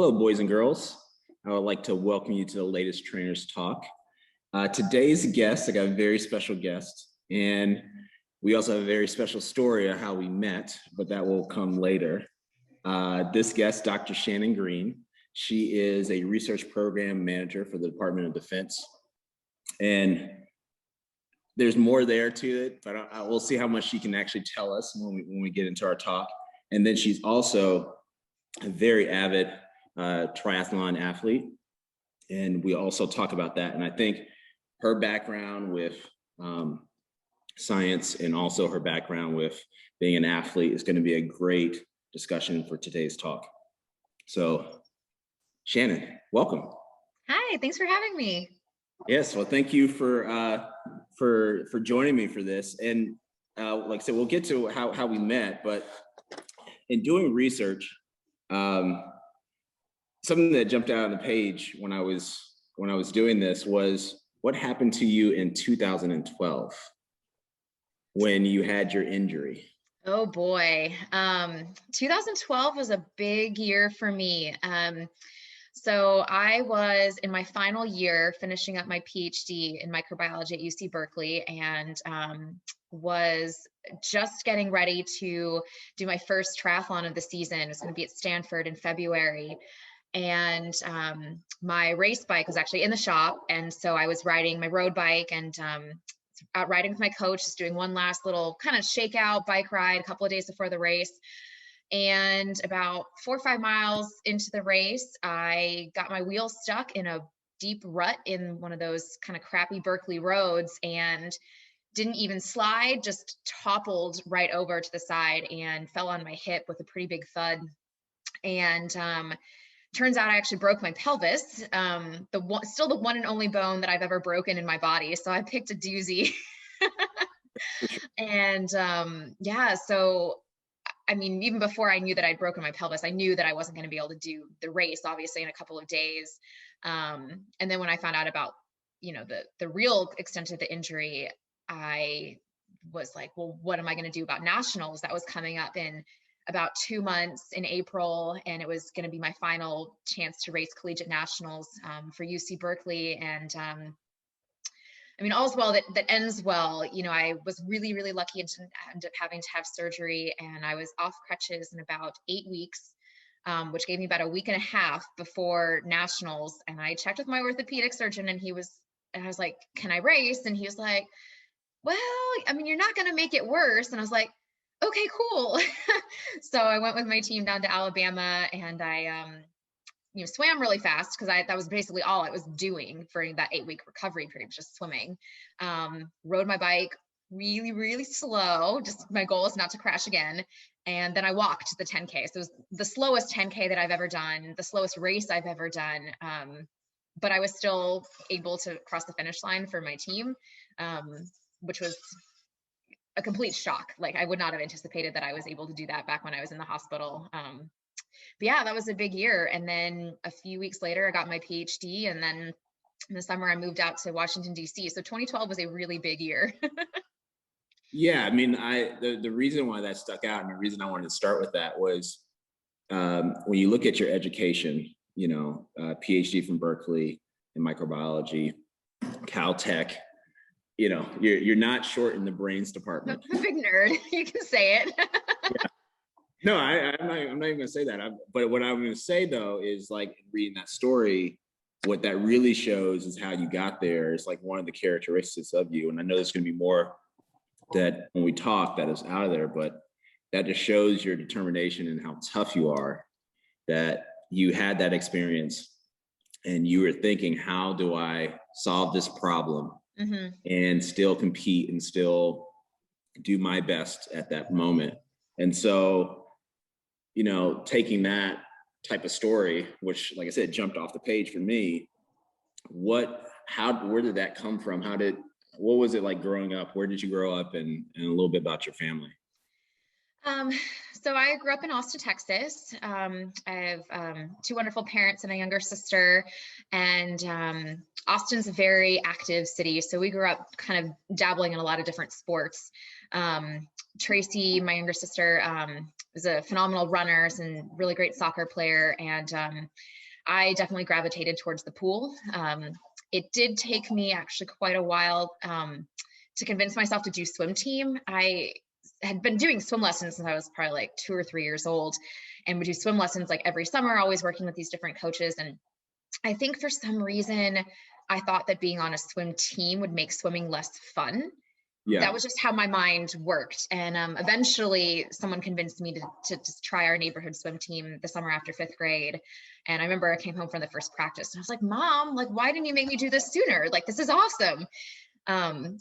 Hello, boys and girls. I would like to welcome you to the latest Trainers Talk. Today's guest, I got a very special guest, and we also have a very special story of how we met, but that will come later. This guest, Dr. Shannon Greene, she is a research program manager for the Department of Defense. And there's more there to it, but we'll see how much she can actually tell us when we get into our talk. And then she's also a very avid triathlon athlete, and we also talk about that. And I think her background with science and also her background with being an athlete is going to be a great discussion for today's talk. So, Shannon, welcome. Hi, thanks for having me. Yes, well, thank you for joining me for this. And like I said, we'll get to how we met, but in doing research, something that jumped out on the page when I was doing this was what happened to you in 2012 when you had your injury. Oh boy, 2012 was a big year for me. So I was in my final year finishing up my Ph.D. in microbiology at UC Berkeley, and was just getting ready to do my first triathlon of the season. It was going to be at Stanford in February. And my race bike was actually in the shop. And so I was riding my road bike and out riding with my coach, just doing one last little kind of shakeout bike ride a couple of days before the race. And about 4 or 5 miles into the race, I got my wheel stuck in a deep rut in one of those kind of crappy Berkeley roads and didn't even slide, just toppled right over to the side and fell on my hip with a pretty big thud. And turns out I actually broke my pelvis, still the one and only bone that I've ever broken in my body. So I picked a doozy. And yeah, so I mean, even before I knew that I'd broken my pelvis, I knew that I wasn't going to be able to do the race, obviously, in a couple of days. And then when I found out about, the real extent of the injury, I was like, well, what am I going to do about nationals? That was coming up in about 2 months in April, and it was going to be my final chance to race collegiate nationals for UC Berkeley. And I mean, all's well that ends well. I was really, really lucky to end up having to have surgery, and I was off crutches in about 8 weeks, which gave me about a week and a half before nationals. And I checked with my orthopedic surgeon, and I was like, can I race? And he was like, well, I mean, you're not going to make it worse. And I was like, okay, cool. So I went with my team down to Alabama, and I, swam really fast because that was basically all I was doing for that 8-week recovery period, just swimming. Rode my bike really, really slow. Just my goal is not to crash again. And then I walked the 10K. So it was the slowest 10K that I've ever done, the slowest race I've ever done. But I was still able to cross the finish line for my team, which was a complete shock. Like, I would not have anticipated that I was able to do that back when I was in the hospital. But yeah, that was a big year. And then a few weeks later, I got my PhD. And then in the summer, I moved out to Washington, D.C. So 2012 was a really big year. Yeah, I mean, the reason why that stuck out, and the reason I wanted to start with that was when you look at your education, PhD from Berkeley in microbiology, Caltech, you're not short in the brains department. I'm a big nerd. You can say it. Yeah. No, I'm not even going to say that. But what I'm going to say, though, is like reading that story, what that really shows is how you got there. It's like one of the characteristics of you. And I know there's going to be more that when we talk that is out of there, but that just shows your determination and how tough you are, that you had that experience and you were thinking, how do I solve this problem? Mm-hmm. And still compete and still do my best at that moment. And so, taking that type of story, which, like I said, jumped off the page for me, where did that come from? What was it like growing up? Where did you grow up, and a little bit about your family? So I grew up in Austin, Texas. I have 2 wonderful parents and a younger sister, and Austin's a very active city. So we grew up kind of dabbling in a lot of different sports. Tracy, my younger sister, was a phenomenal runner and really great soccer player. And I definitely gravitated towards the pool. It did take me actually quite a while to convince myself to do swim team. I had been doing swim lessons since I was probably like 2 or 3 years old, and would do swim lessons like every summer, always working with these different coaches. And I think for some reason, I thought that being on a swim team would make swimming less fun. Yeah. That was just how my mind worked. And eventually someone convinced me to just try our neighborhood swim team the summer after 5th grade. And I remember I came home from the first practice and I was like, Mom, like, why didn't you make me do this sooner? Like, this is awesome.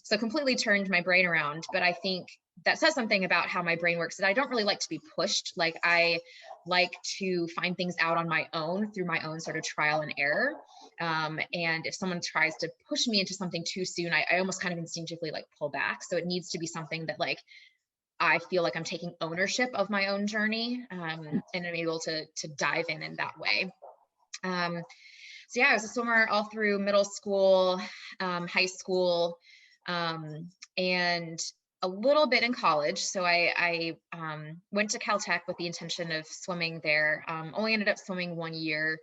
So completely turned my brain around. But I think that says something about how my brain works, that I don't really like to be pushed. Like, I like to find things out on my own through my own sort of trial and error. And if someone tries to push me into something too soon, I almost kind of instinctively like pull back. So it needs to be something that like, I feel like I'm taking ownership of my own journey, and I'm able to dive in that way. So yeah, I was a swimmer all through middle school, high school, and a little bit in college. So I went to Caltech with the intention of swimming there. Only ended up swimming 1 year.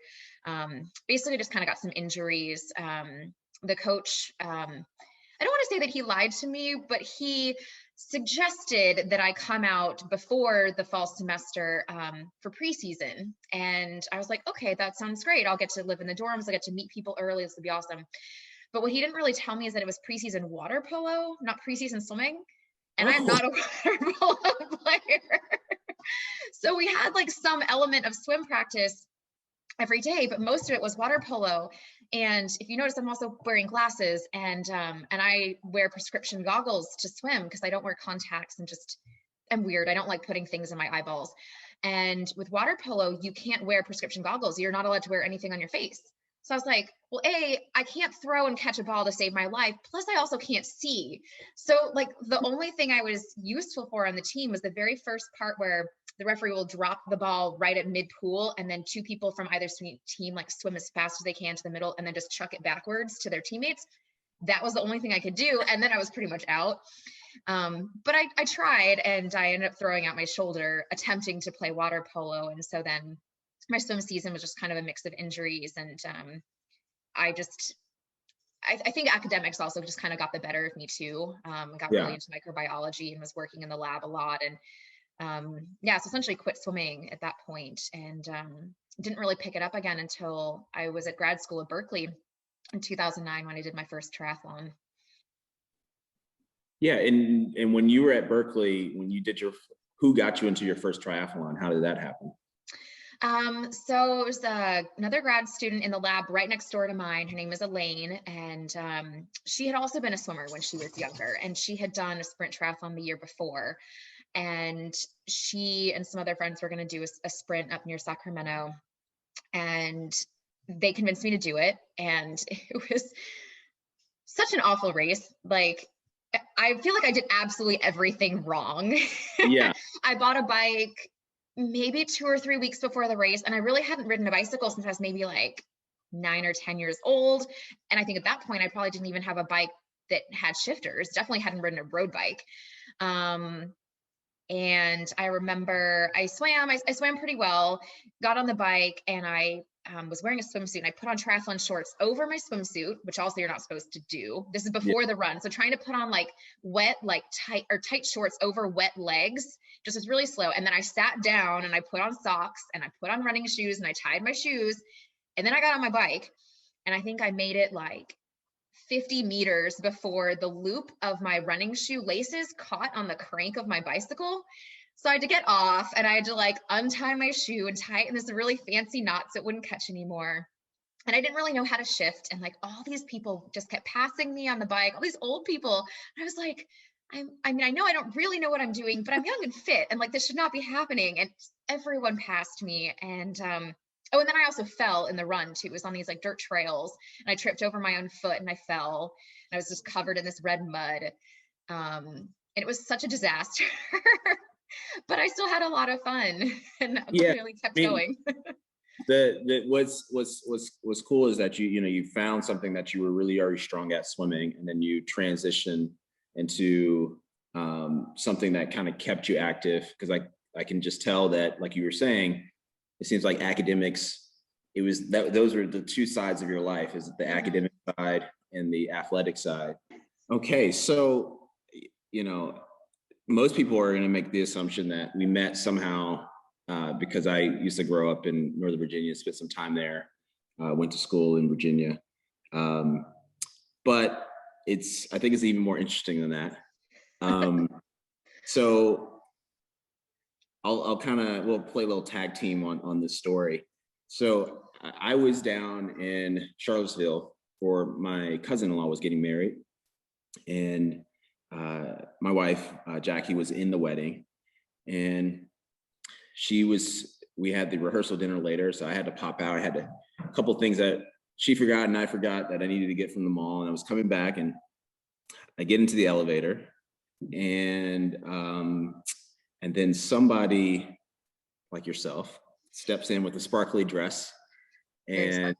Basically just kind of got some injuries. The coach, I don't want to say that he lied to me, but he suggested that I come out before the fall semester for preseason. And I was like, okay, that sounds great. I'll get to live in the dorms. I get to meet people early. This will be awesome. But what he didn't really tell me is that it was preseason water polo, not preseason swimming. And I'm not a water polo player. So we had like some element of swim practice every day, but most of it was water polo. And if you notice, I'm also wearing glasses, and I wear prescription goggles to swim because I don't wear contacts, and just, I'm weird. I don't like putting things in my eyeballs. And with water polo, you can't wear prescription goggles. You're not allowed to wear anything on your face. So I was like, well, I can't throw and catch a ball to save my life. Plus I also can't see. So like the only thing I was useful for on the team was the very first part where the referee will drop the ball right at mid pool, and then 2 people from either team like swim as fast as they can to the middle and then just chuck it backwards to their teammates. That was the only thing I could do. And then I was pretty much out. But I tried, and I ended up throwing out my shoulder attempting to play water polo. And so then my swim season was just kind of a mix of injuries. And I think academics also just kind of got the better of me too. Got really into microbiology and was working in the lab a lot. And so essentially quit swimming at that point, and didn't really pick it up again until I was at grad school at Berkeley in 2009 when I did my first triathlon. Yeah, and when you were at Berkeley, when you did who got you into your first triathlon? How did that happen? So it was another grad student in the lab right next door to mine. Her name is Elaine, and she had also been a swimmer when she was younger, and she had done a sprint triathlon the year before. And she and some other friends were going to do a sprint up near Sacramento, and they convinced me to do it. And it was such an awful race. Like, I feel like I did absolutely everything wrong. Yeah. I bought a bike maybe 2 or 3 weeks before the race, and I really hadn't ridden a bicycle since I was maybe like 9 or 10 years old. And I think at that point, I probably didn't even have a bike that had shifters. Definitely hadn't ridden a road bike. And I remember I swam pretty well, got on the bike, and I was wearing a swimsuit, and I put on triathlon shorts over my swimsuit, which also you're not supposed to do. This is before the run. So trying to put on like wet, like tight shorts over wet legs just was really slow. And then I sat down and I put on socks and I put on running shoes and I tied my shoes. And then I got on my bike, and I think I made it like 50 meters before the loop of my running shoe laces caught on the crank of my bicycle. So I had to get off, and I had to like untie my shoe and tie it in this really fancy knot so it wouldn't catch anymore. And I didn't really know how to shift. And like all these people just kept passing me on the bike, all these old people. And I was like, I know I don't really know what I'm doing, but I'm young and fit, and like this should not be happening. And everyone passed me. And oh, and then I also fell in the run too. It was on these like dirt trails, and I tripped over my own foot and I fell, and I was just covered in this red mud. And it was such a disaster, but I still had a lot of fun and really kept going. What's cool is that you found something that you were really already strong at, swimming, and then you transition into something that kind of kept you active? Because I can just tell that, like you were saying, it seems like academics, it was that those were the two sides of your life, is the academic side and the athletic side. Okay, so, you know, most people are going to make the assumption that we met somehow, because I used to grow up in Northern Virginia, spent some time there, went to school in Virginia. But I think it's even more interesting than that. So we'll play a little tag team on this story. So I was down in Charlottesville for my cousin-in-law was getting married, and my wife, Jackie, was in the wedding, and we had the rehearsal dinner later. So I had to pop out. I had a couple things that she forgot and I forgot that I needed to get from the mall. And I was coming back, and I get into the elevator, and then somebody like yourself steps in with a sparkly dress, and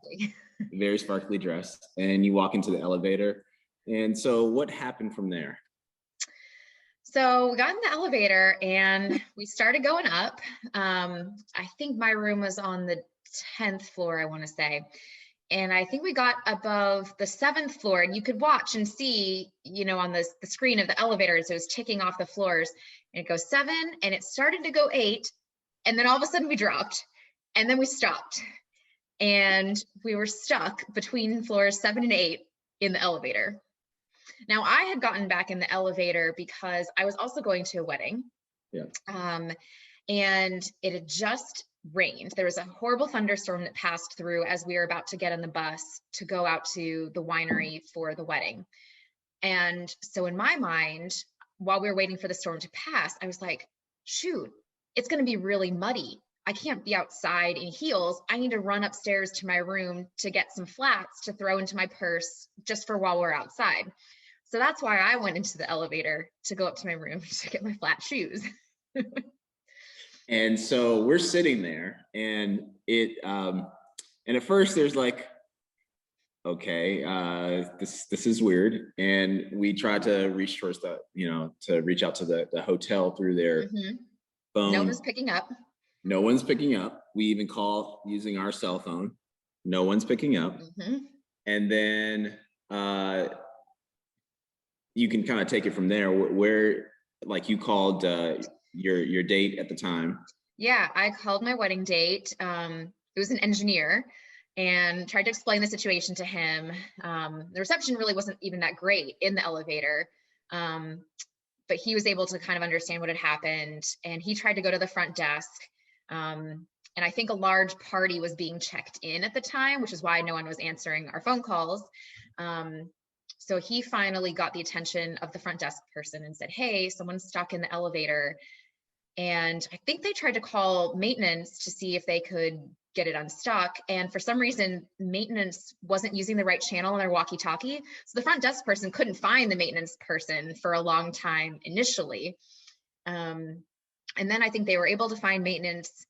very sparkly dress, and you walk into the elevator. And so what happened from there? So we got in the elevator and we started going up. I think my room was on the 10th floor, I want to say. And I think we got above the 7th floor, and you could watch and see, on the screen of the elevator. So it was ticking off the floors, and it goes 7, and it started to go 8. And then all of a sudden we dropped, and then we stopped, and we were stuck between floors 7 and 8 in the elevator. Now, I had gotten back in the elevator because I was also going to a wedding. Yeah. And it had just rained. There was a horrible thunderstorm that passed through as we were about to get on the bus to go out to the winery for the wedding. And so in my mind, while we were waiting for the storm to pass, I was like, shoot, it's going to be really muddy. I can't be outside in heels. I need to run upstairs to my room to get some flats to throw into my purse just for while we're outside. So that's why I went into the elevator to go up to my room to get my flat shoes. And so we're sitting there, and and at first there's like, okay, this is weird. And we tried to reach towards to reach out to the hotel through their phone. No one's picking up. No one's picking up. We even call using our cell phone. No one's picking up. And then you can kind of take it from there. Where like you called your date at the time. Yeah, I called my wedding date. It was an engineer, and tried to explain the situation to him. The reception really wasn't even that great in the elevator, but he was able to kind of understand what had happened, and he tried to go to the front desk. And I think a large party was being checked in at the time, which is why no one was answering our phone calls. So he finally got the attention of the front desk person and said, hey, someone's stuck in the elevator. And I think they tried to call maintenance to see if they could get it unstuck. And for some reason, maintenance wasn't using the right channel on their walkie-talkie. So the front desk person couldn't find the maintenance person for a long time initially. And then I think they were able to find maintenance,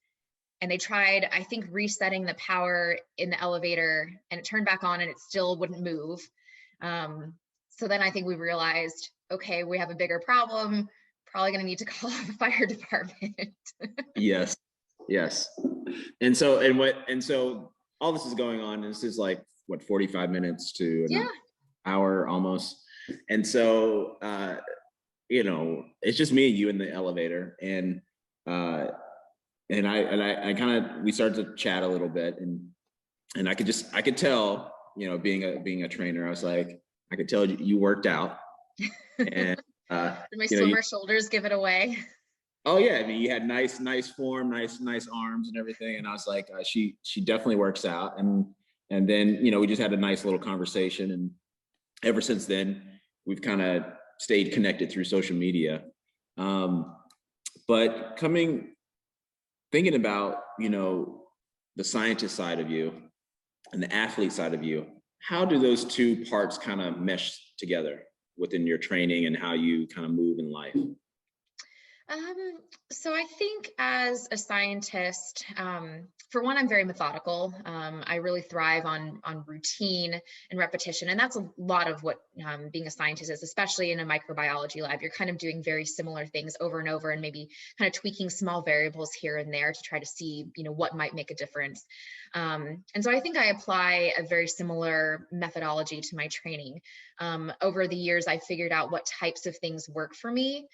and they tried, I think, resetting the power in the elevator, and it turned back on and it still wouldn't move. So then I think we realized, okay, we have a bigger problem. Probably going to need to call the fire department. Yes. And so all this is going on, and this is like what, 45 minutes to an hour almost. And so it's just me and you in the elevator, and I kind of, we started to chat a little bit, and I could tell, being a trainer, I was like, I could tell you worked out. And did my swimmer shoulders give it away? Oh yeah, I mean, you had nice form, nice arms and everything, and I was like, she definitely works out. And then we just had a nice little conversation, and ever since then we've kind of stayed connected through social media. But thinking about the scientist side of you and the athlete side of you, how do those two parts kind of mesh together within your training and how you kind of move in life? So I think as a scientist, for one, I'm very methodical. I really thrive on routine and repetition, and that's a lot of what being a scientist is, especially in a microbiology lab. You're kind of doing very similar things over and over, and maybe kind of tweaking small variables here and there to try to see, what might make a difference. And so I think I apply a very similar methodology to my training. Over the years, I figured out what types of things work for me.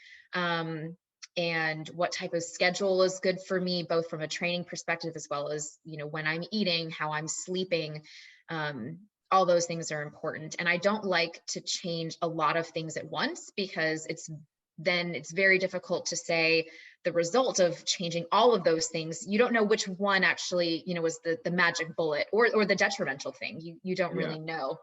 And what type of schedule is good for me, both from a training perspective as well as, when I'm eating, how I'm sleeping. All those things are important. And I don't like to change a lot of things at once, because it's very difficult to say the result of changing all of those things. You don't know which one actually, was the magic bullet or the detrimental thing. You don't really know.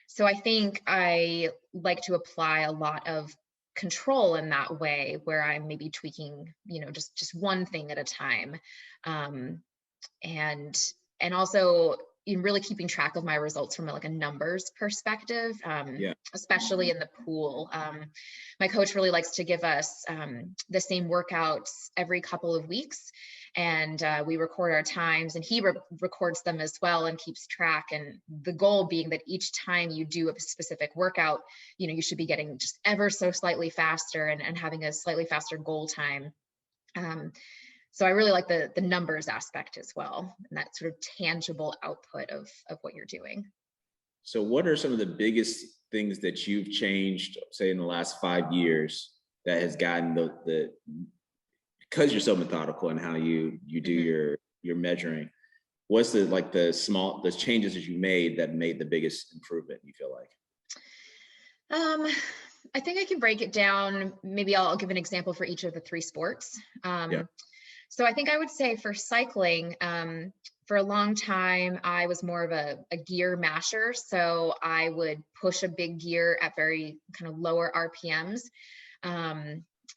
So I think I like to apply a lot of control in that way, where I'm maybe tweaking, just one thing at a time. And also really keeping track of my results from like a numbers perspective, especially in the pool. My coach really likes to give us the same workouts every couple of weeks, and we record our times, and he records them as well and keeps track. And the goal being that each time you do a specific workout, you should be getting just ever so slightly faster and having a slightly faster goal time. So I really like the numbers aspect as well, and that sort of tangible output of what you're doing. So what are some of the biggest things that you've changed, say, in the last 5 years that has gotten the because you're so methodical in how you do your measuring? What's the changes that you made that made the biggest improvement, you feel like? I think I can break it down. Maybe I'll give an example for each of the three sports. So I think I would say for cycling, for a long time, I was more of a gear masher. So I would push a big gear at very kind of lower RPMs.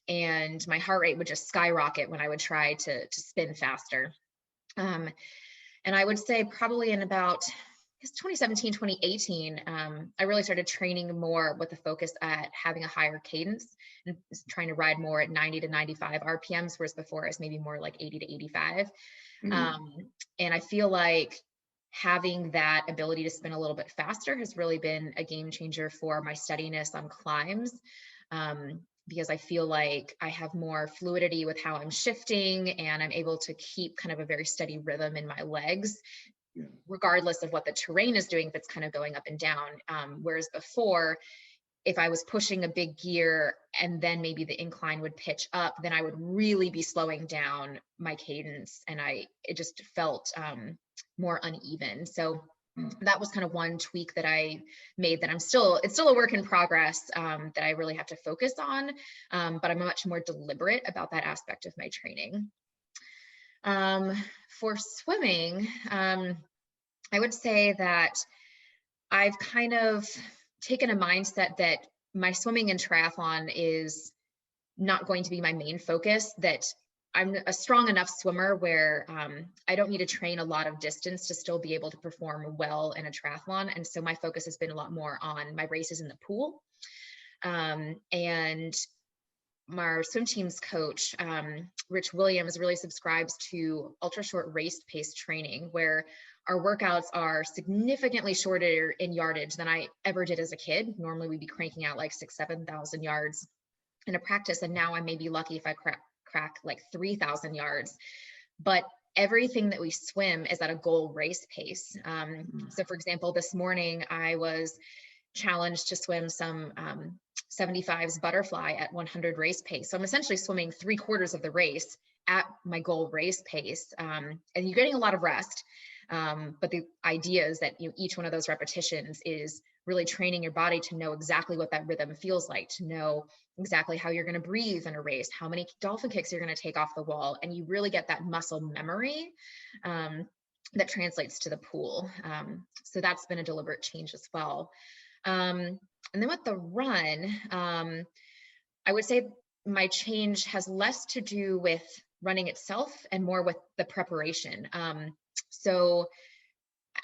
And my heart rate would just skyrocket when I would try to spin faster. And I would say probably in about 2017, 2018, I really started training more with the focus at having a higher cadence and trying to ride more at 90 to 95 RPMs, whereas before I was maybe more like 80 to 85. And I feel like having that ability to spin a little bit faster has really been a game changer for my steadiness on climbs. Because I feel like I have more fluidity with how I'm shifting, and I'm able to keep kind of a very steady rhythm in my legs, regardless of what the terrain is doing, if it's kind of going up and down. Whereas before, if I was pushing a big gear and then maybe the incline would pitch up, then I would really be slowing down my cadence, and it just felt more uneven. So that was kind of one tweak that I made that it's still a work in progress, that I really have to focus on. But I'm much more deliberate about that aspect of my training. For swimming, I would say that I've kind of taken a mindset that my swimming and triathlon is not going to be my main focus, that I'm a strong enough swimmer where I don't need to train a lot of distance to still be able to perform well in a triathlon. And so my focus has been a lot more on my races in the pool. And our swim team's coach, Rich Williams, really subscribes to ultra short race pace training, where our workouts are significantly shorter in yardage than I ever did as a kid. Normally we'd be cranking out like 7,000 yards in a practice. And now I may be lucky if I crack like 3,000 yards, but everything that we swim is at a goal race pace. So for example, this morning I was challenged to swim some 75s butterfly at 100 race pace. So I'm essentially swimming 3/4 of the race at my goal race pace. And you're getting a lot of rest. But the idea is that each one of those repetitions is really training your body to know exactly what that rhythm feels like, to know exactly how you're going to breathe in a race, how many dolphin kicks you're going to take off the wall. And you really get that muscle memory that translates to the pool. So that's been a deliberate change as well. And then with the run, I would say my change has less to do with running itself and more with the preparation. So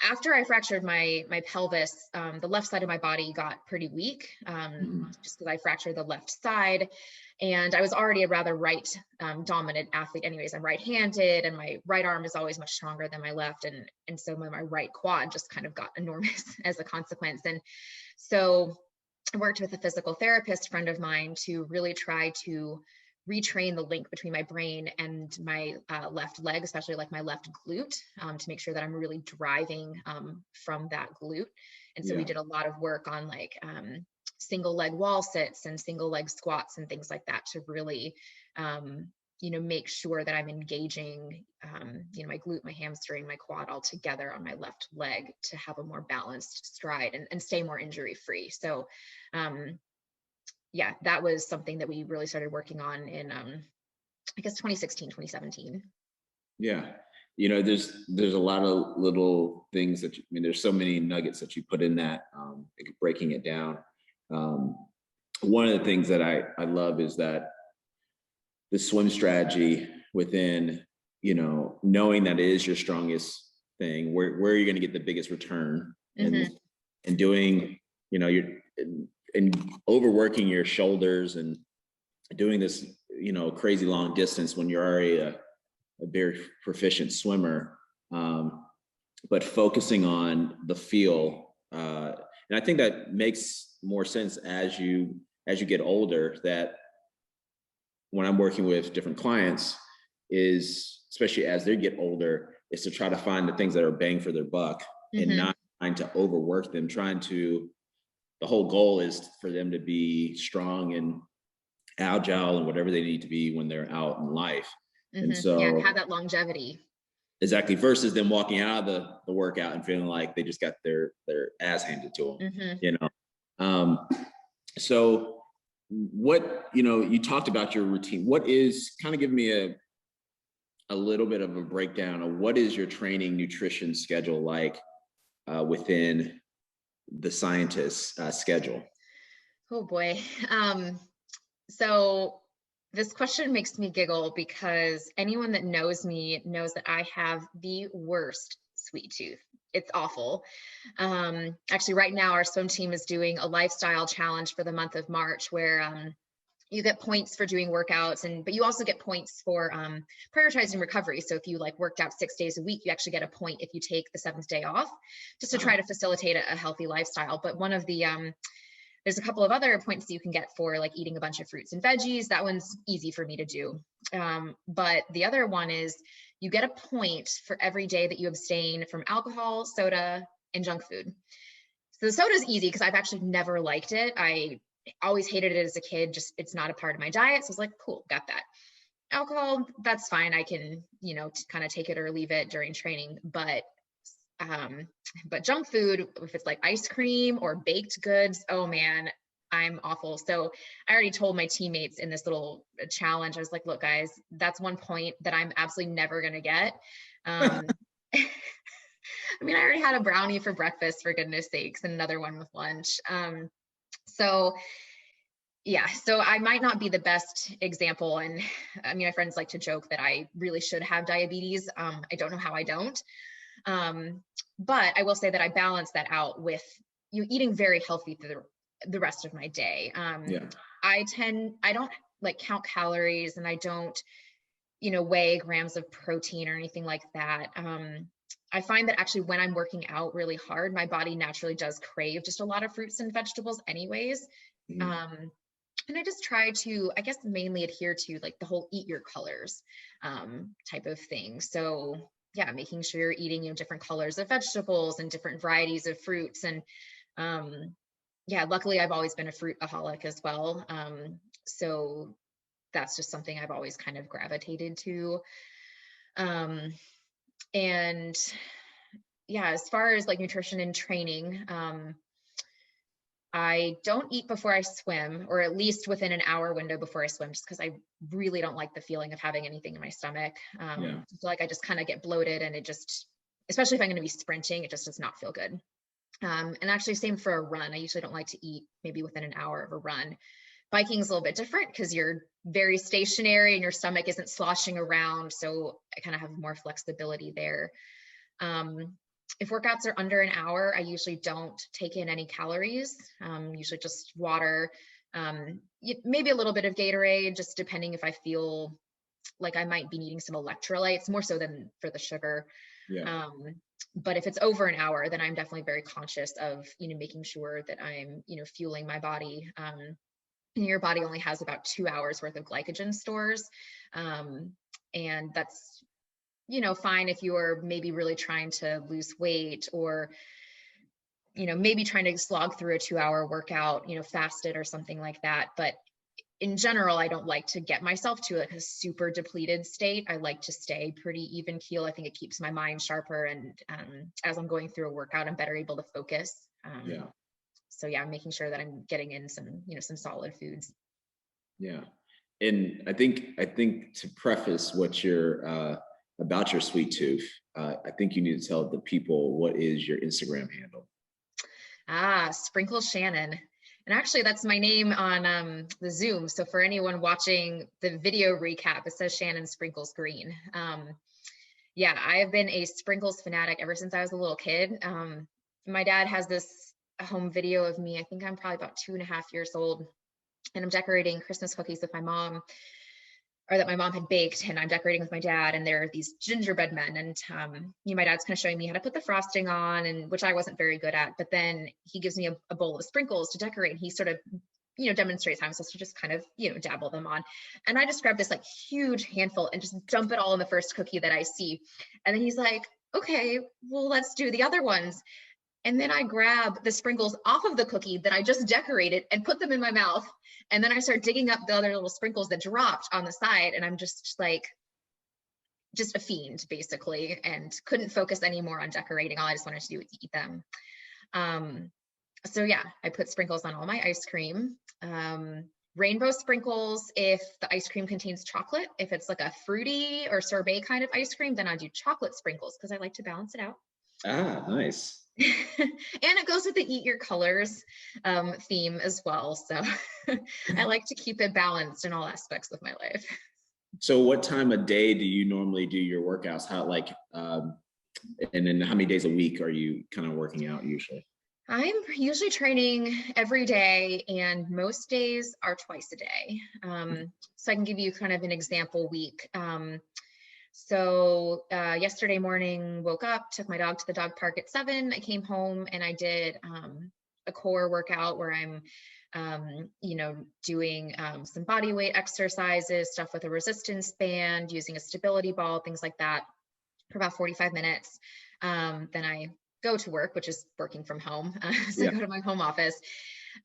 after I fractured my pelvis, the left side of my body got pretty weak, just because I fractured the left side. And I was already a rather right dominant athlete anyways. I'm right-handed, and my right arm is always much stronger than my left. And so my right quad just kind of got enormous as a consequence. And so I worked with a physical therapist friend of mine to really try to retrain the link between my brain and my left leg, especially like my left glute, to make sure that I'm really driving from that glute. And so we did a lot of work on like single leg wall sits and single leg squats and things like that to really, make sure that I'm engaging, my glute, my hamstring, my quad all together on my left leg to have a more balanced stride and stay more injury free. So, that was something that we really started working on in, I guess, 2016, 2017. Yeah. There's a lot of little things that, there's so many nuggets that you put in that, breaking it down. One of the things that I love is that the swim strategy within, knowing that it is your strongest thing, where you're going to get the biggest return, and doing, and overworking your shoulders and doing this, crazy long distance when you're already a very proficient swimmer, but focusing on the feel. And I think that makes more sense as you get older, that when I'm working with different clients is, especially as they get older, is to try to find the things that are bang for their buck and not trying to overwork them, the whole goal is for them to be strong and agile and whatever they need to be when they're out in life. And so have that longevity. Exactly. Versus them walking out of the workout and feeling like they just got their ass handed to them, So what, you talked about your routine. What is, kind of give me a little bit of a breakdown of what is your training nutrition schedule like within the scientist's schedule? Oh boy. So this question makes me giggle because anyone that knows me knows that I have the worst sweet tooth. It's awful. Actually, right now, our swim team is doing a lifestyle challenge for the month of March where you get points for doing workouts, but you also get points for prioritizing recovery. So if you like worked out 6 days a week, you actually get a point if you take the 7th day off, just to try to facilitate a healthy lifestyle. But one of the there's a couple of other points that you can get for like eating a bunch of fruits and veggies. That one's easy for me to do. But the other one is you get a point for every day that you abstain from alcohol, soda, and junk food. So the soda is easy because I've actually never liked it. I always hated it as a kid. Just, it's not a part of my diet. So I was like, cool, got that. Alcohol, that's fine. I can, kind of take it or leave it during training. But junk food, if it's like ice cream or baked goods, oh man, I'm awful. So I already told my teammates in this little challenge, I was like, look guys, that's one point that I'm absolutely never going to get. I already had a brownie for breakfast, for goodness sakes, and another one with lunch. So I might not be the best example. And my friends like to joke that I really should have diabetes. I don't know how I don't. But I will say that I balance that out with eating very healthy through the rest of my day. I don't like count calories, and I don't, weigh grams of protein or anything like that. I find that actually when I'm working out really hard, my body naturally does crave just a lot of fruits and vegetables anyways. And I just try to, I guess, mainly adhere to like the whole eat your colors type of thing. So making sure you're eating, different colors of vegetables and different varieties of fruits. And luckily I've always been a fruitaholic as well. So that's just something I've always kind of gravitated to. And as far as like nutrition and training, I don't eat before I swim, or at least within an hour window before I swim, just because I really don't like the feeling of having anything in my stomach. I feel like I just kind of get bloated, and it just, especially if I'm going to be sprinting, it just does not feel good. And actually same for a run. I usually don't like to eat maybe within an hour of a run. Biking is a little bit different because you're very stationary and your stomach isn't sloshing around. So I kind of have more flexibility there. If workouts are under an hour, I usually don't take in any calories, usually just water, Maybe a little bit of Gatorade, just depending if I feel like I might be needing some electrolytes, more so than for the sugar. Yeah. But if it's over an hour, then I'm definitely very conscious of, making sure that I'm, fueling my body. Your body only has about 2 hours worth of glycogen stores. And that's, fine if you're maybe really trying to lose weight, or, maybe trying to slog through a 2-hour workout, fasted or something like that. But in general, I don't like to get myself to like a super depleted state. I like to stay pretty even keel. I think it keeps my mind sharper. And as I'm going through a workout, I'm better able to focus. Yeah. So yeah, I'm making sure that I'm getting in some solid foods. Yeah. And I think to preface what you're about your sweet tooth, I think you need to tell the people what is your Instagram handle. Sprinkle Shannon. And actually that's my name on the Zoom. So for anyone watching the video recap, it says Shannon Sprinkles Greene. Yeah, I have been a sprinkles fanatic ever since I was a little kid. My dad has this home video of me. I think I'm probably about 2.5 years old, and I'm decorating Christmas cookies with my mom, or that my mom had baked, and I'm decorating with my dad, and there are these gingerbread men, and my dad's kind of showing me how to put the frosting on, and which I wasn't very good at, but then he gives me a bowl of sprinkles to decorate, and he sort of demonstrates how I'm supposed to just kind of dabble them on. And I just grab this like huge handful and just dump it all in the first cookie that I see, and then he's like, okay, well, let's do the other ones. And then I grab the sprinkles off of the cookie that I just decorated and put them in my mouth. And then I start digging up the other little sprinkles that dropped on the side. And I'm just a fiend, basically, and couldn't focus anymore on decorating. All I just wanted to do was eat them. So yeah, I put sprinkles on all my ice cream. Rainbow sprinkles if the ice cream contains chocolate. If it's like a fruity or sorbet kind of ice cream, then I do chocolate sprinkles because I like to balance it out. Nice. And it goes with the eat your colors theme as well. So I like to keep it balanced in all aspects of my life. So what time of day do you normally do your workouts? And then how many days a week are you kind of working out usually? I'm usually training every day, and most days are twice a day. So I can give you kind of an example week. So yesterday morning, woke up, took my dog to the dog park at 7. I came home and I did a core workout where I'm, doing some body weight exercises, stuff with a resistance band, using a stability ball, things like that, for about 45 minutes. Then I go to work, which is working from home. So I go to my home office.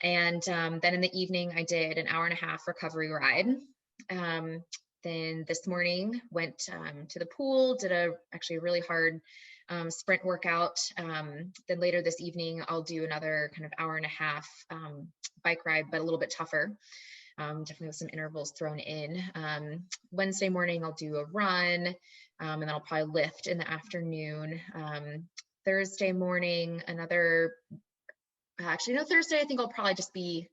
And then in the evening, I did an 1.5-hour recovery ride. Then this morning went to the pool, did actually a really hard sprint workout. Then later this evening, I'll do another kind of 1.5-hour bike ride, but a little bit tougher. Definitely with some intervals thrown in. Wednesday morning, I'll do a run, and then I'll probably lift in the afternoon. Thursday morning, Thursday, I think I'll probably just be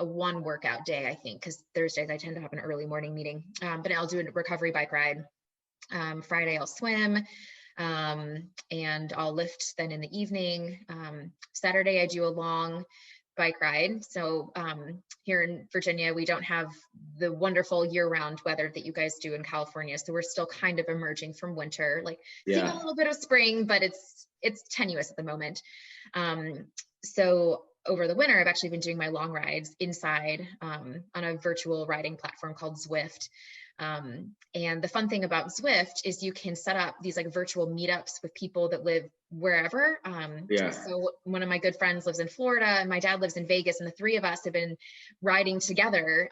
a one workout day, I think, because Thursdays I tend to have an early morning meeting, but I'll do a recovery bike ride. Friday I'll swim, and I'll lift then in the evening. Saturday I do a long bike ride. So here in Virginia, we don't have the wonderful year-round weather that you guys do in California. So we're still kind of emerging from winter, seeing a little bit of spring, but it's tenuous at the moment. So over the winter, I've actually been doing my long rides inside on a virtual riding platform called Zwift. And the fun thing about Zwift is you can set up these virtual meetups with people that live wherever. So one of my good friends lives in Florida and my dad lives in Vegas, and the three of us have been riding together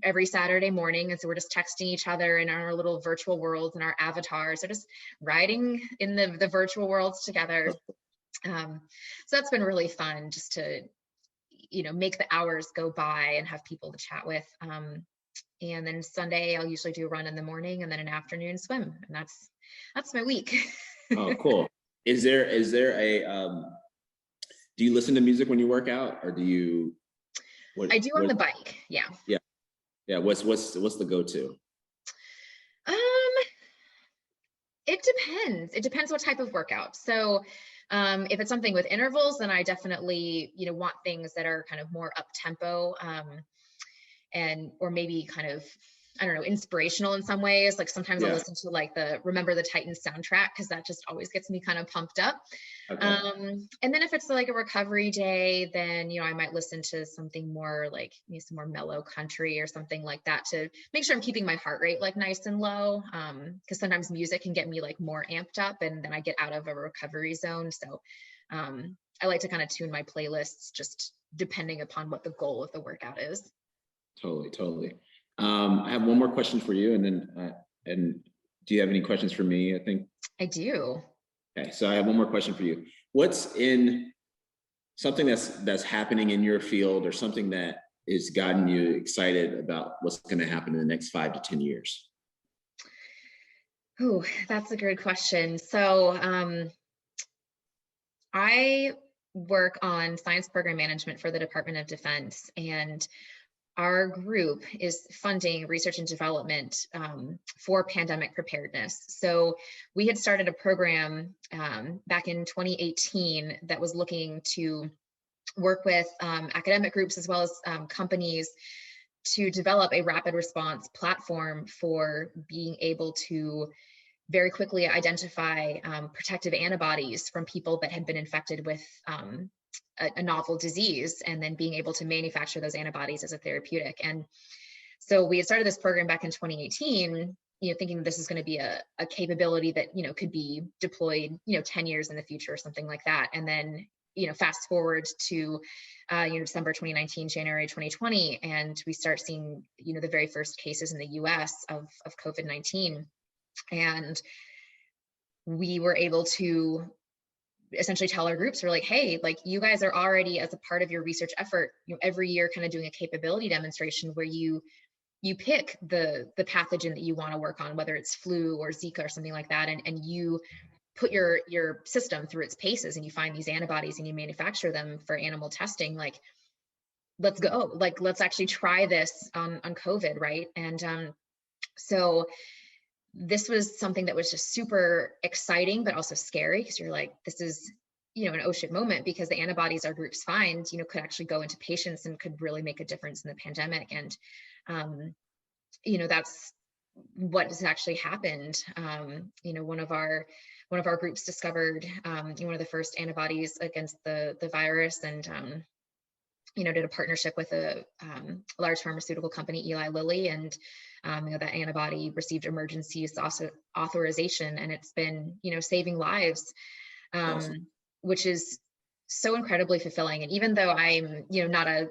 every Saturday morning. And so we're just texting each other in our little virtual worlds and our avatars. So just riding in the virtual worlds together. So that's been really fun, just to, make the hours go by and have people to chat with. And then Sunday, I'll usually do a run in the morning and then an afternoon swim. And that's my week. Oh, cool. Is there do you listen to music when you work out, or do you? I do on the bike. Yeah. Yeah. Yeah. What's the go-to? It depends. It depends what type of workout. So if it's something with intervals, then I definitely, want things that are kind of more up tempo. or maybe kind of, I don't know, inspirational in some ways. Like sometimes I'll Yeah. listen to like the Remember the Titans soundtrack, because that just always gets me kind of pumped up. Okay. And then if it's like a recovery day, then, I might listen to something more like some more mellow country or something like that to make sure I'm keeping my heart rate like nice and low. Because sometimes music can get me like more amped up, and then I get out of a recovery zone. So I like to kind of tune my playlists just depending upon what the goal of the workout is. Totally. I have one more question for you, and then and do you have any questions for me? I think I do. Okay, so I have one more question for you. What's in something that's happening in your field, or something that is gotten you excited about what's going to happen in the next 5 to 10 years? Oh, that's a good question. So I work on science program management for the Department of Defense, and our group is funding research and development for pandemic preparedness. So we had started a program back in 2018 that was looking to work with academic groups as well as companies to develop a rapid response platform for being able to very quickly identify protective antibodies from people that had been infected with a novel disease, and then being able to manufacture those antibodies as a therapeutic. And so we had started this program back in 2018, thinking this is going to be a capability that, could be deployed, 10 years in the future or something like that. And then, fast forward to, December 2019, January 2020, and we start seeing, the very first cases in the US of COVID-19. And we were able to essentially tell our groups, we're like, hey, like you guys are already, as a part of your research effort, every year kind of doing a capability demonstration where you pick the pathogen that you want to work on, whether it's flu or Zika or something like that, and you put your system through its paces, and you find these antibodies and you manufacture them for animal testing. Like, let's go, like let's actually try this on COVID, right? And so this was something that was just super exciting, but also scary, because you're like, this is, an oh shit moment, because the antibodies our groups find, could actually go into patients and could really make a difference in the pandemic. And, that's what has actually happened. One of our groups discovered, one of the first antibodies against the virus, and, did a partnership with a large pharmaceutical company, Eli Lilly, and that antibody received emergency use authorization, and it's been, saving lives, Awesome. which is so incredibly fulfilling. And even though I'm, not a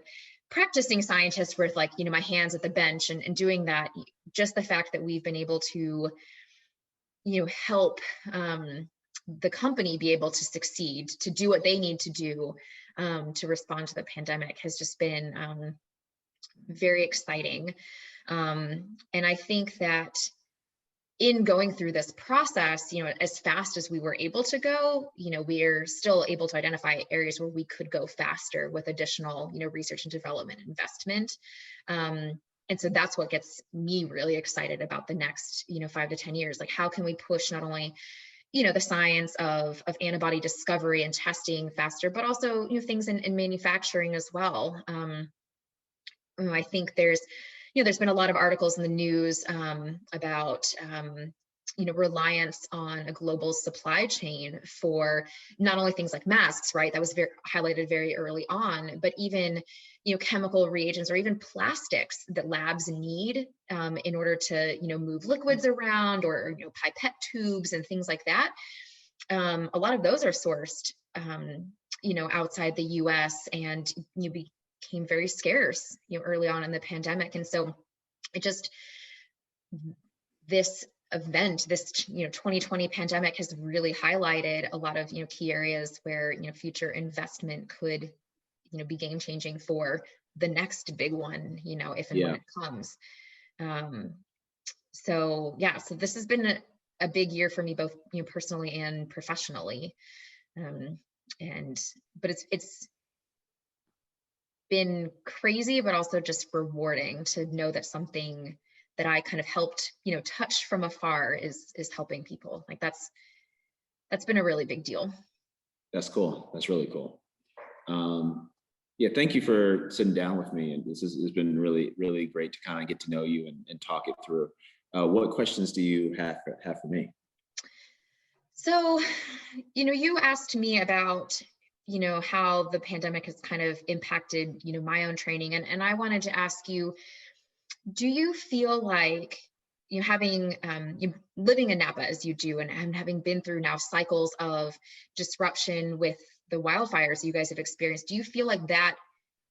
practicing scientist with like, my hands at the bench and doing that, just the fact that we've been able to, help the company be able to succeed, to do what they need to do to respond to the pandemic has just been very exciting. And I think that in going through this process, as fast as we were able to go, we're still able to identify areas where we could go faster with additional, research and development investment. And so that's what gets me really excited about the next, 5 to 10 years. Like, how can we push not only, the science of antibody discovery and testing faster, but also, things in manufacturing as well. I think there's been a lot of articles in the news about, reliance on a global supply chain for not only things like masks, right? That was highlighted very early on, but even, chemical reagents or even plastics that labs need in order to, move liquids around, or, pipette tubes and things like that. A lot of those are sourced, outside the US, and became very scarce, early on in the pandemic. And so this event, this 2020 pandemic has really highlighted a lot of key areas where future investment could be game changing for the next big one, if and when it comes. So this has been a big year for me, both personally and professionally. But it's been crazy, but also just rewarding to know that something that I kind of helped, touch from afar is helping people. Like that's been a really big deal. That's cool. That's really cool. Yeah, thank you for sitting down with me. And this has been really, really great to kind of get to know you and talk it through. What questions do you have for me? So, you asked me about, how the pandemic has kind of impacted, my own training. And I wanted to ask you, do you feel like, having you living in Napa as you do, and having been through now cycles of disruption with the wildfires you guys have experienced, do you feel like that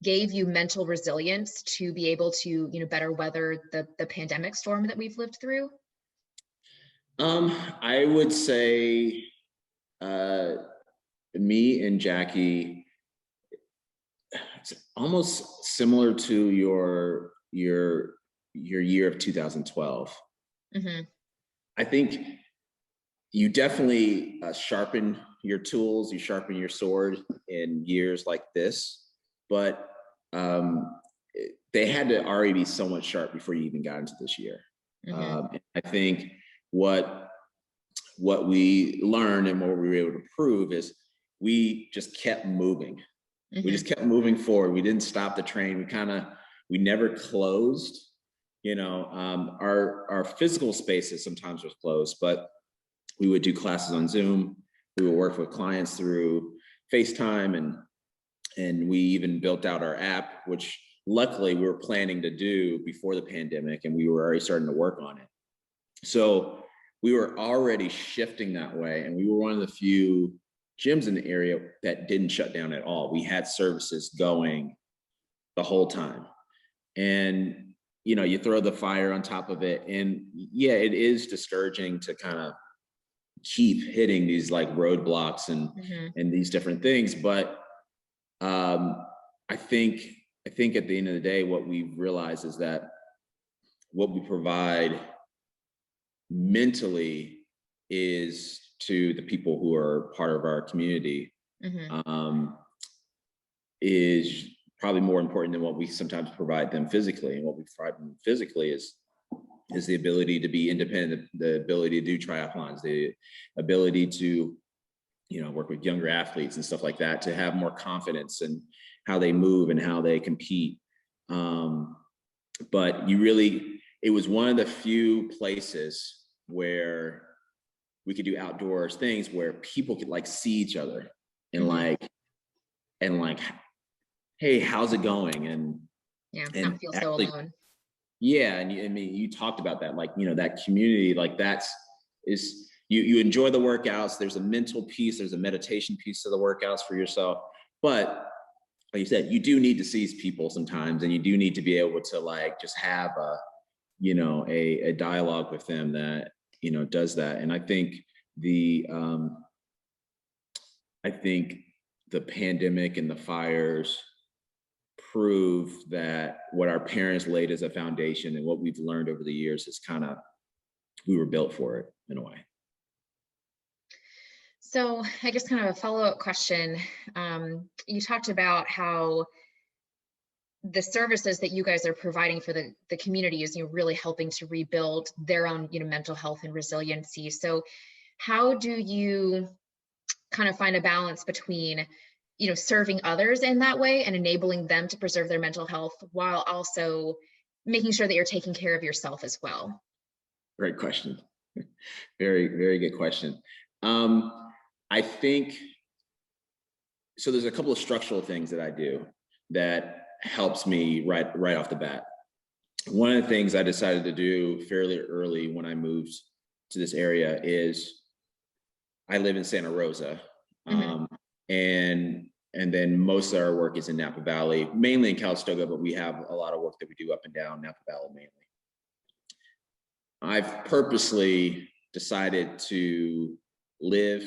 gave you mental resilience to be able to, better weather the pandemic storm that we've lived through? I would say uh, me and Jackie, it's almost similar to your year of 2012. Hmm. I think you definitely sharpen your tools, you sharpen your sword in years like this, but they had to already be so much sharp before you even got into this year. Hmm. I think what we learned and what we were able to prove is we just kept moving. We Hmm. just kept moving forward. We didn't stop the train. We never closed. Our physical spaces sometimes was closed, but we would do classes on Zoom. We would work with clients through FaceTime, and we even built out our app, which luckily we were planning to do before the pandemic, and we were already starting to work on it. So we were already shifting that way, and we were one of the few gyms in the area that didn't shut down at all. We had services going the whole time. And you throw the fire on top of it, and yeah, it is discouraging to kind of keep hitting these like roadblocks Hmm. and these different things. But I think at the end of the day, what we realize is that what we provide mentally is to the people who are part of our community, Hmm. um, is probably more important than what we sometimes provide them physically. And what we provide them physically is the ability to be independent, the ability to do triathlons, the ability to work with younger athletes and stuff like that, to have more confidence in how they move and how they compete. But it was one of the few places where we could do outdoors things where people could like see each other and Hmm. like, hey, how's it going? Yeah, not And feel so actually, alone. yeah, and I mean, you talked about that, like that community, like you enjoy the workouts. There's a mental piece, there's a meditation piece to the workouts for yourself, but like you said, you do need to see people sometimes, and you do need to be able to like just have a dialogue with them that does that. And the I think the pandemic and the fires prove that what our parents laid as a foundation and what we've learned over the years is we were built for it in a way. So I guess kind of a follow-up question. You talked about how the services that you guys are providing for the community is, really helping to rebuild their own, mental health and resiliency. So how do you kind of find a balance between, serving others in that way and enabling them to preserve their mental health while also making sure that you're taking care of yourself as well? Great question. Very, very good question. I think so. There's a couple of structural things that I do that helps me right off the bat. One of the things I decided to do fairly early when I moved to this area is I live in Santa Rosa, Hmm. and then most of our work is in Napa Valley, mainly in Calistoga, but we have a lot of work that we do up and down Napa Valley mainly. I've purposely decided to live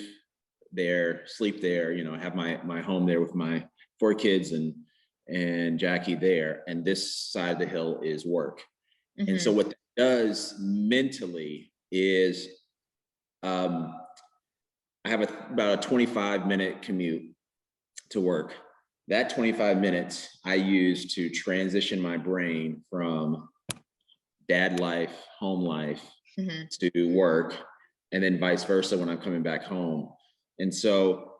there, sleep there, have my home there with my 4 kids and Jackie there, and this side of the hill is work. And so Hmm. what that does mentally is I have about a 25-minute commute to work. That 25 minutes I use to transition my brain from dad life, home life, Hmm. to work, and then vice versa when I'm coming back home. And so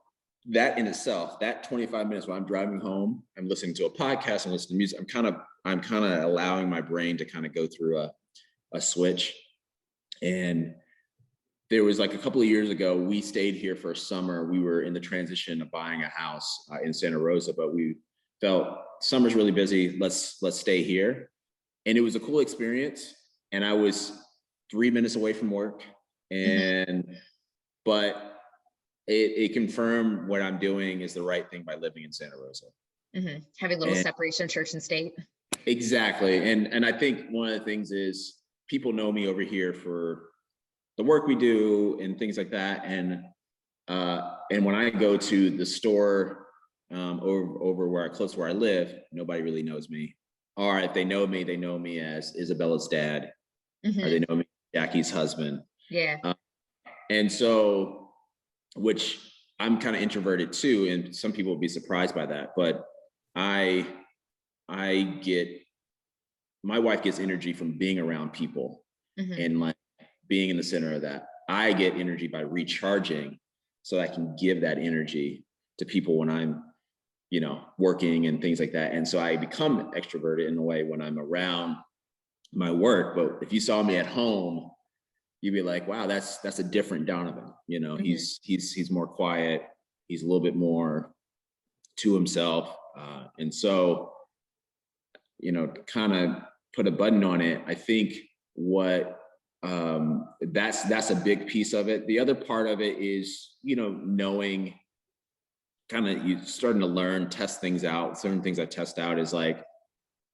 that in itself, that 25 minutes while I'm driving home, I'm listening to a podcast, I'm listening to music, I'm kind of allowing my brain to kind of go through a switch. And there was like a couple of years ago, we stayed here for a summer. We were in the transition of buying a house in Santa Rosa, but we felt summer's really busy. Let's stay here. And it was a cool experience. And I was 3 minutes away from work. But it confirmed what I'm doing is the right thing by living in Santa Rosa. Having a little separation of church and state. Exactly. And I think one of the things is people know me over here for the work we do and things like that. And when I go to the store over where close to where I live, nobody really knows me. Or if they know me as Isabella's dad, or they know me as Jackie's husband. Yeah. And so, which I'm kind of introverted too, and some people will be surprised by that, but my wife gets energy from being around people and like being in the center of that. I get energy by recharging, so I can give that energy to people when I'm, working and things like that. And so I become extroverted in a way when I'm around my work. But if you saw me at home, you'd be like, wow, that's a different Donavan. He's more quiet. He's a little bit more to himself. And so, kind of put a button on it. I think that's a big piece of it. The other part of it is, knowing, kind of you starting to learn, test things out. Certain things I test out is like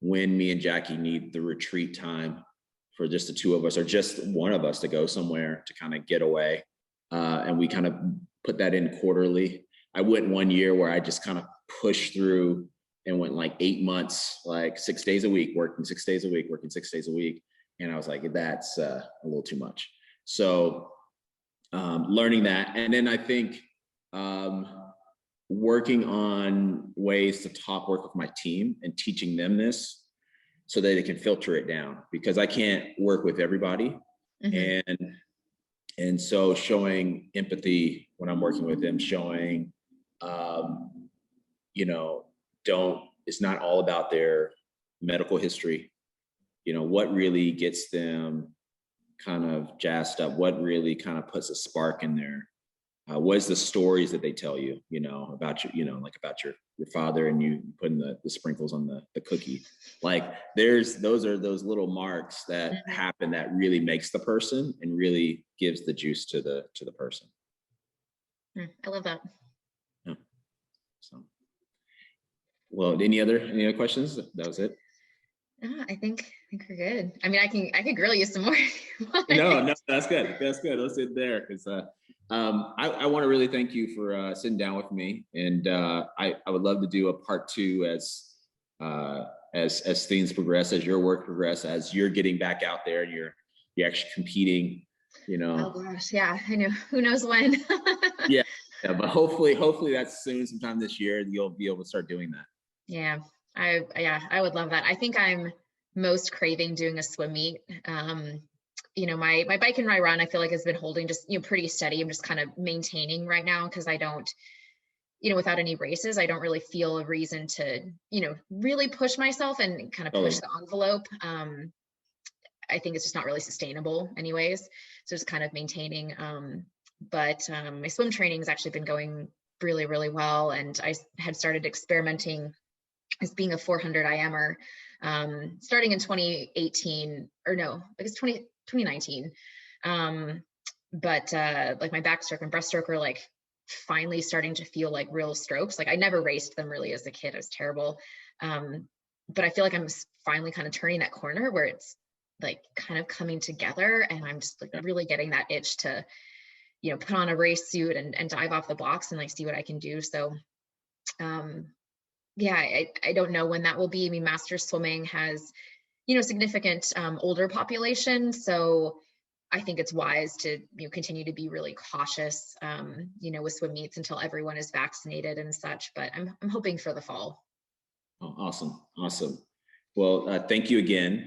when me and Jackie need the retreat time for just the two of us, or just one of us to go somewhere to kind of get away. And we kind of put that in quarterly. I went one year where I just kind of pushed through and went like 8 months, like 6 days a week, working 6 days a week. And I was like, that's a little too much. So learning that. And then I think working on ways to talk work with my team and teaching them this so that they can filter it down, because I can't work with everybody. And so showing empathy when I'm working with them, showing, it's not all about their medical history. What really gets them kind of jazzed up, what really kind of puts a spark in there. What is the stories that they tell you, about your, about your father, and you putting the sprinkles on the cookie. Like those are those little marks that happen that really makes the person and really gives the juice to the person. I love that. Yeah. So, well, any other questions? That was it. I think we're good. I mean, I could grill you some more. No, that's good. Let's sit there, because I want to really thank you for sitting down with me, and I would love to do a part 2 as things progress, as your work progress, as you're getting back out there and you're actually competing. Oh gosh, yeah, I know. Who knows when? yeah, but hopefully that's soon, sometime this year, you'll be able to start doing that. Yeah, I would love that. I think I'm most craving doing a swim meet. My bike and my run, I feel like has been holding just, pretty steady. I'm just kind of maintaining right now, because I don't, without any races, I don't really feel a reason to, really push myself and kind of push the envelope. I think it's just not really sustainable anyways. So just kind of maintaining. But my swim training has actually been going really, really well. And I had started experimenting as being a 400 IMer starting in 2018, or no, I guess 2019. But like my backstroke and breaststroke are like finally starting to feel like real strokes. Like I never raced them really as a kid. I was terrible. But I feel like I'm finally kind of turning that corner where it's like kind of coming together, and I'm just like really getting that itch to, put on a race suit and dive off the blocks and like see what I can do. So yeah, I don't know when that will be. I mean, master swimming has, significant older population. So I think it's wise to continue to be really cautious, with swim meets until everyone is vaccinated and such. But I'm hoping for the fall. Oh, awesome. Well, thank you again.